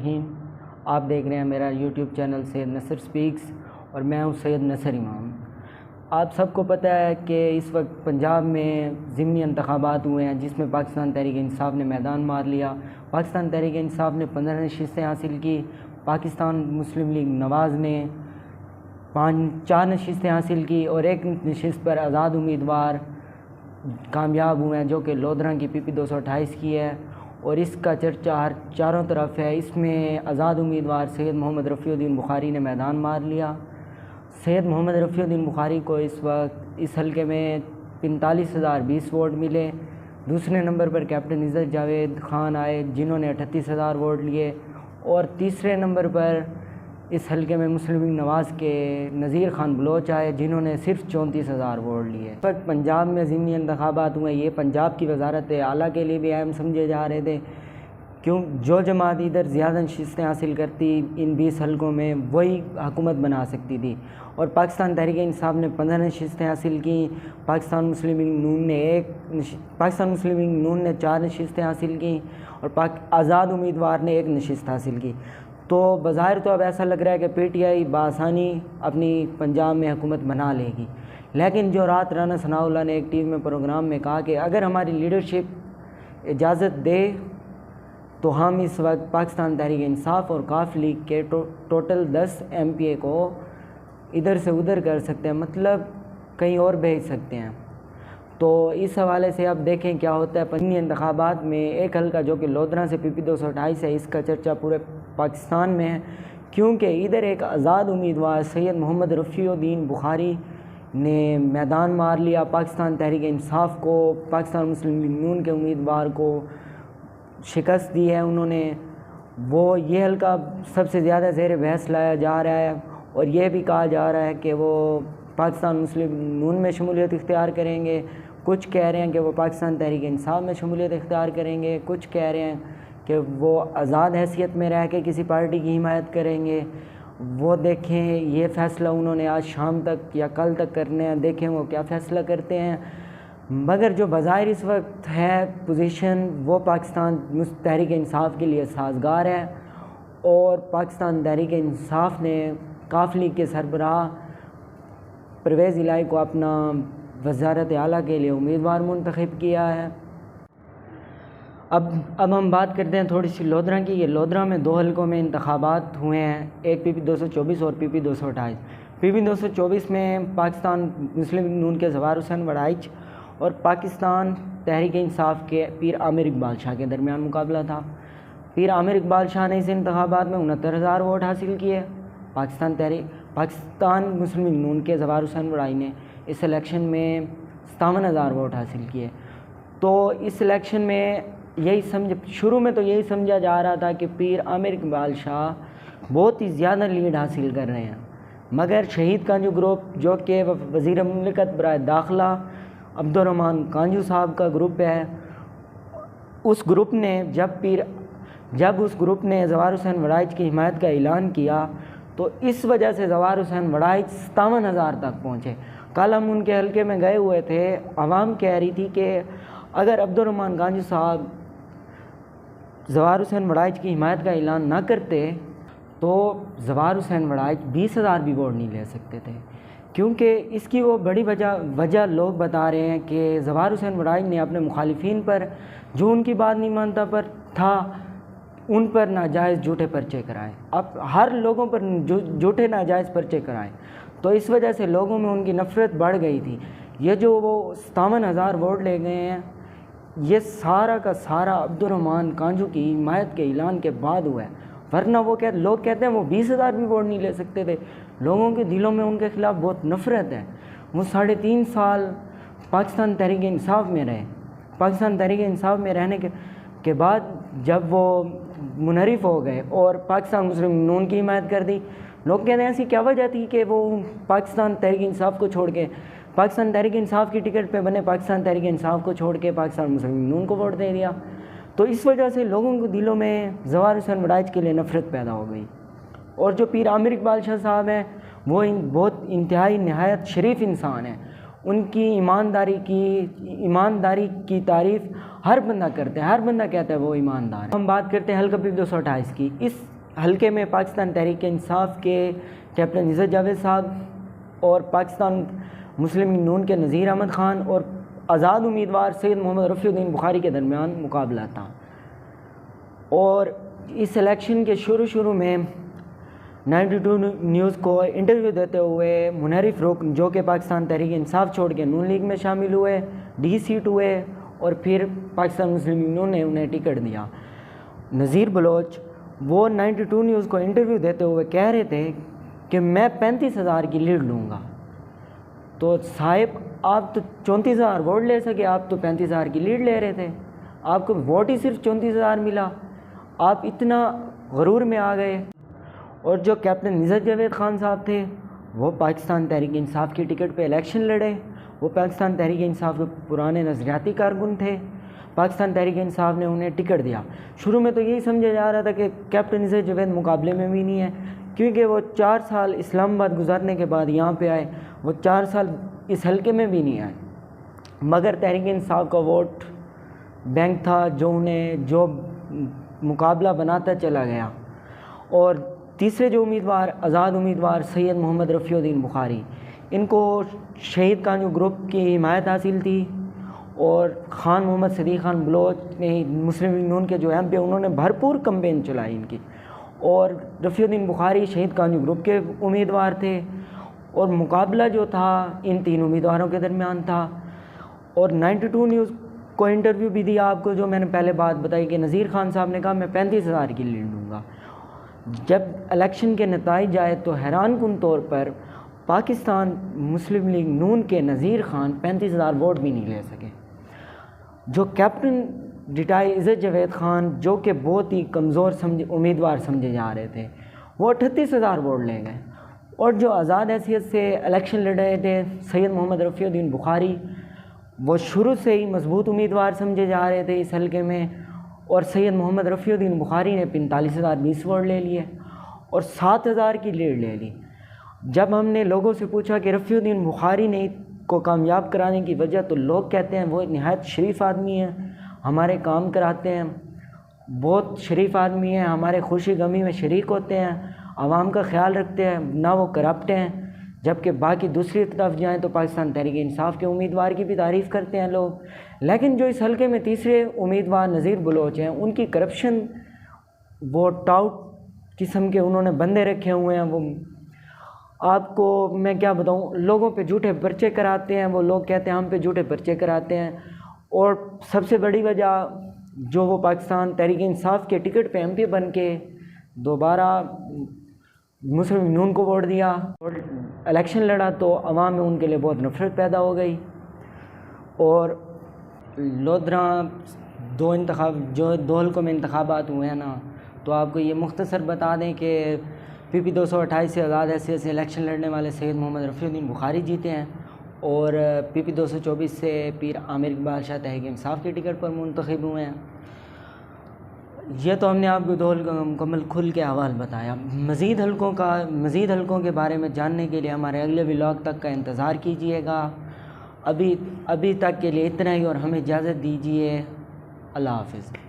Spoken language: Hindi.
रहीम। आप देख रहे हैं मेरा यूट्यूब चैनल सैयद नसर स्पीक्स और मैं हूं सैयद नसर इमाम। आप सबको पता है कि इस वक्त पंजाब में ज़िमनी इंतखाबात हुए हैं जिसमें पाकिस्तान तहरीक इंसाफ ने मैदान मार लिया। पाकिस्तान तहरीक इंसाफ ने 15 नशिस्तें हासिल की। पाकिस्तान मुस्लिम लीग नवाज़ ने 4 नशिस्तें हासिल की और एक नशिस्त पर आज़ाद उम्मीदवार कामयाब हुए हैं जो कि लोधरा की PP 228 की है और इसका चर्चा चारों तरफ है। इसमें आज़ाद उम्मीदवार सैयद मोहम्मद रफ़ीउद्दीन बुखारी ने मैदान मार लिया। सैयद मोहम्मद रफ़ीउद्दीन बुखारी को इस वक्त इस हलके में 45,020 वोट मिले। दूसरे नंबर पर कैप्टन इज़्ज़त जावेद ख़ान आए जिन्होंने 38,000 वोट लिए और तीसरे नंबर पर इस हलके में मुस्लिम लीग नवाज़ के नज़ीर खान बलोच आए जिन्होंने सिर्फ 34,000 वोट लिए। इस वक्त पंजाब में ज़िमनी इंतखाबात हुए। ये पंजाब की वजारत आला के लिए भी अहम समझे जा रहे थे क्यों जो जमात इधर ज़्यादा नशिस्तें हासिल करती इन 20 हलकों में वही हुकूमत बना सकती थी। और पाकिस्तान तहरीक इंसाफ ने 15 नशिस्तें हासिल की। पाकिस्तान मुस्लिम लीग नून ने 4 नशिस्तें हासिल की और आज़ाद उम्मीदवार ने 1 नशिस्त हासिल की। तो बज़ाहिर तो अब ऐसा लग रहा है कि PTI बासानी अपनी पंजाब में हुकूमत बना लेगी, लेकिन जो रात राना सनाउल्लाह ने एक TV में प्रोग्राम में कहा कि अगर हमारी लीडरशिप इजाज़त दे तो हम इस वक्त पाकिस्तान तहरीक इंसाफ और काफ लीग के टोटल 10 MPA को इधर से उधर कर सकते हैं, मतलब कहीं और भेज सकते हैं। तो इस हवाले से अब देखें क्या होता है। पंजाबी इंतखाबात में एक हल्का जो कि लोधरा से PP 228 है, इसका चर्चा पूरे पाकिस्तान में है क्योंकि इधर एक आज़ाद उम्मीदवार सैयद मोहम्मद रफ़ीउद्दीन बुखारी ने मैदान मार लिया। पाकिस्तान तहरीक इंसाफ को, पाकिस्तान मुस्लिम लीग नून के उम्मीदवार को शिकस्त दी है उन्होंने। ये हल्का सबसे ज़्यादा ज़ेर बहस लाया जा रहा है और यह भी कहा जा रहा है कि वो पाकिस्तान मुस्लिम नून में शमूलियत इख्तियार करेंगे। कुछ कह रहे हैं कि वो पाकिस्तान तहरीक इंसाफ में शमूलियत इख्तियार करेंगे, कुछ कह रहे हैं कि वो आज़ाद हैसियत में रह के किसी पार्टी की हिमायत करेंगे। वो देखें, ये फ़ैसला उन्होंने आज शाम तक या कल तक करने हैं, देखें वो क्या फ़ैसला करते हैं। मगर जो बज़ाहिर इस वक्त है पोजीशन वो पाकिस्तान तहरीक इंसाफ के लिए साजगार है और पाकिस्तान तहरीक इंसाफ ने काफ लीग के सरबराह परवेज़ इलाही को अपना वज़ारत आला के लिए उम्मीदवार मुंतखब किया है। अब हम बात करते हैं थोड़ी सी लोधरा की। ये लोधरा में 2 हलकों में इंतखाबात हुए हैं, एक PP 224 और PP 228। PP 224 में पाकिस्तान मुस्लिम लीग नून के ज़वार हुसैन वड़ाइच और पाकिस्तान तहरीक इंसाफ के पीर आमिर इकबाल शाह के दरमियान मुकाबला था। पीर आमिर इकबाल शाह ने इस इंतखाबात में 69,000 वोट हासिल किए। पाकिस्तान मुस्लिम लीग नून के ज़वार हुसैन वड़ाई ने इस इलेक्शन में 57,000 वोट हासिल किए। तो इस इलेक्शन में शुरू में तो यही समझा जा रहा था कि पीर आमिर इकबाल शाह बहुत ही ज़्यादा लीड हासिल कर रहे हैं, मगर शहीद कांजू ग्रुप जो कि वज़ीर मुमलिकत बराए दाखिला अब्दुर्रहमान कांजू साहब का ग्रुप है, उस ग्रुप ने जब उस ग्रुप ने ज़वार हुसैन वड़ाइच की हिमायत का ऐलान किया तो इस वजह से ज़वार हुसैन वड़ाइच 57,000 तक पहुँचे। कल हम उनके हल्के में गए हुए थे, आवाम कह रही थी कि अगर अब्दुर्रहमान कांजू साहब ज़वार हुसैन वड़ाइच की हिमायत का ऐलान ना करते तो ज़वार हुसैन वड़ाइच 20,000 भी वोट नहीं ले सकते थे, क्योंकि इसकी वो बड़ी वजह लोग बता रहे हैं कि ज़वार हुसैन वड़ाइच ने अपने मुखालिफिन पर, जो उनकी बात नहीं मानता पर था, उन पर नाजायज़ झूठे पर्चे कराए। अब हर लोगों पर झूठे नाजायज़ पर्चे कराए, तो इस वजह से लोगों में उनकी नफ़रत बढ़ गई थी। ये जो वो 57,000 वोट ले गए हैं, ये सारा का सारा अब्दुर्रहमान कांजू की हिमायत के ऐलान के बाद हुआ है, वरना लोग कहते हैं वो 20,000 भी वोट नहीं ले सकते थे। लोगों के दिलों में उनके ख़िलाफ़ बहुत नफ़रत है। वो 3.5 साल पाकिस्तान तहरीक इंसाफ में रहे। पाकिस्तान तहरीक इंसाफ में रहने के बाद जब वो मुनहरिफ हो गए और पाकिस्तान मुस्लिम नून की हिमायत कर दी, लोग कहते हैं ऐसी क्या वजह थी कि वो पाकिस्तान तहरीक इंसाफ को छोड़ के, पाकिस्तान तहरीक इंसाफ की टिकट पे बने पाकिस्तान तहरीक इंसाफ को छोड़ के पाकिस्तान मुस्लिम नून को वोट दे दिया। तो इस वजह से लोगों के दिलों में ज़वार हुसैन वड़ाइच के लिए नफ़रत पैदा हो गई। और जो पीर आमिर इकबाल शाह साहब हैं वो बहुत इंतहाई नहायत शरीफ इंसान हैं। उनकी ईमानदारी की तारीफ़ हर बंदा करता है, हर बंदा कहता है वो ईमानदार है। हम बात करते हैं हल्का पीपी 228 की। इस हल्के में पाकिस्तान तहरीक इंसाफ के कैप्टन इज़्ज़त जावेद साहब और पाकिस्तान मुस्लिम लीग नून के नज़ीर अहमद ख़ान और आज़ाद उम्मीदवार सैयद मोहम्मद रफ़ीउद्दीन बुखारी के दरमियान मुकाबला था। और इस इलेक्शन के शुरू में 92 न्यूज़ को इंटरव्यू देते हुए मुनहरिफ रुकन, जो कि पाकिस्तान तहरीक इंसाफ छोड़ के नून लीग में शामिल हुए, डी सीट हुए और फिर पाकिस्तान मुस्लिम लीग नून ने उन्हें टिकट दिया, नज़ीर बलोच, वो 92 न्यूज़ को इंटरव्यू देते हुए कह रहे थे कि मैं 35,000 की लीड लूँगा। तो साहिब आप तो 34,000 वोट ले सके, आप तो 35,000 की लीड ले रहे थे, आपको वोट ही सिर्फ 34,000 मिला, आप इतना गरूर में आ गए। और जो कैप्टन इज़्ज़त जावेद ख़ान साहब थे वो पाकिस्तान तहरीक इंसाफ की टिकट पे इलेक्शन लड़े। वो पाकिस्तान तहरीक इंसाफ के पुराने नज़रियाती कारकुन थे। पाकिस्तान तहरीक इंसाफ ने उन्हें टिकट दिया। शुरू में तो यही समझा जा रहा था कि कैप्टन इज़्ज़त जावेद मुकाबले में भी नहीं है, क्योंकि वो 4 साल इस्लामाबाद गुजारने के बाद यहाँ पे आए, वो 4 साल इस हल्के में भी नहीं आए। मगर तहरीक इंसाफ का वोट बैंक था जो उन्हें जो मुकाबला बनाता चला गया। और तीसरे जो उम्मीदवार आज़ाद उम्मीदवार सैयद मोहम्मद रफ़ीउद्दीन बुखारी, इनको शहीद कानू ग्रुप की हिमायत हासिल थी और ख़ान मोहम्मद सदीक़ ख़ान बलोच ने मुस्लिम लीग नून के जो MP उन्होंने भरपूर कैंपेन चलाई इनकी। और रफ़ीउद्दीन बुखारी शहीद कानू ग्रुप के उम्मीदवार थे और मुकाबला जो था इन 3 उम्मीदवारों के दरमियान था। और 92 न्यूज़ को इंटरव्यू भी दिया आपको, जो मैंने पहले बात बताई कि नज़ीर ख़ान साहब ने कहा मैं 35,000 की लीड लूँगा। जब इलेक्शन के नताइज आए तो हैरान कुन तौर पर पाकिस्तान मुस्लिम लीग नून के नज़ीर ख़ान 35,000 वोट भी नहीं ले सके। जो कैप्टन रिटायर इज़्ज़त जावेद ख़ान, जो कि बहुत ही कमज़ोर उम्मीदवार समझे जा रहे थे, वो 38,000 वोट ले गए। और जो आज़ाद हैसियत से इलेक्शन लड़ रहे थे सैयद मोहम्मद रफ़ीउद्दीन बुखारी, वो शुरू से ही मजबूत उम्मीदवार समझे जा रहे थे इस हल्के में। और सैयद मोहम्मद रफ़ीउद्दीन बुखारी ने 45,020 वोट ले लिए और 7,000 की लीड ले ली। जब हमने लोगों से पूछा कि रफ़ीउद्दीन बुखारी ने को कामयाब कराने की वजह, तो लोग कहते हैं वो नहायत शरीफ आदमी हैं, हमारे काम कराते हैं, बहुत शरीफ आदमी हैं, हमारे खुशी गमी में शरीक होते हैं, आवाम का ख्याल रखते हैं, ना वो करप्ट हैं। जबकि बाकी दूसरी तरफ जाएँ तो पाकिस्तान तहरीक इंसाफ के उम्मीदवार की भी तारीफ़ करते हैं लोग। लेकिन जो इस हल्के में तीसरे उम्मीदवार नज़ीर बलोच हैं, उनकी करप्शन, वो टाउट किस्म के उन्होंने बंदे रखे हुए हैं। वो आपको मैं क्या बताऊं, लोगों पे झूठे पर्चे कराते हैं, वो लोग कहते हैं हम पे झूठे पर्चे कराते हैं। और सबसे बड़ी वजह जो वो पाकिस्तान तहरीक इंसाफ के टिकट पे MP बन के दोबारा मुस्लिम नून को वोट दिया और इलेक्शन लड़ा, तो अवाम में उनके लिए बहुत नफरत पैदा हो गई। और लोधरा दो हल्कों में इंतखाबात हुए हैं ना, तो आपको ये मुख्तसर बता दें कि PP 228 से आज़ाद हैसियत से इलेक्शन लड़ने वाले सैयद मोहम्मद रफ़ीउद्दीन बुखारी जीते हैं और PP 224 से पीर आमिर इकबाल शाह तहरीक इंसाफ के टिकट पर मुंतखब हुए हैं। ये तो हमने आपको 2 हल्कों का मुकम्मल खुल के अहवाल बताया। मज़ीद हल्कों के बारे में जानने के लिए हमारे अगले व्लॉग तक का इंतज़ार कीजिएगा। अभी तक के लिए इतना ही और हमें इजाज़त दीजिए। अल्लाह हाफ़िज़।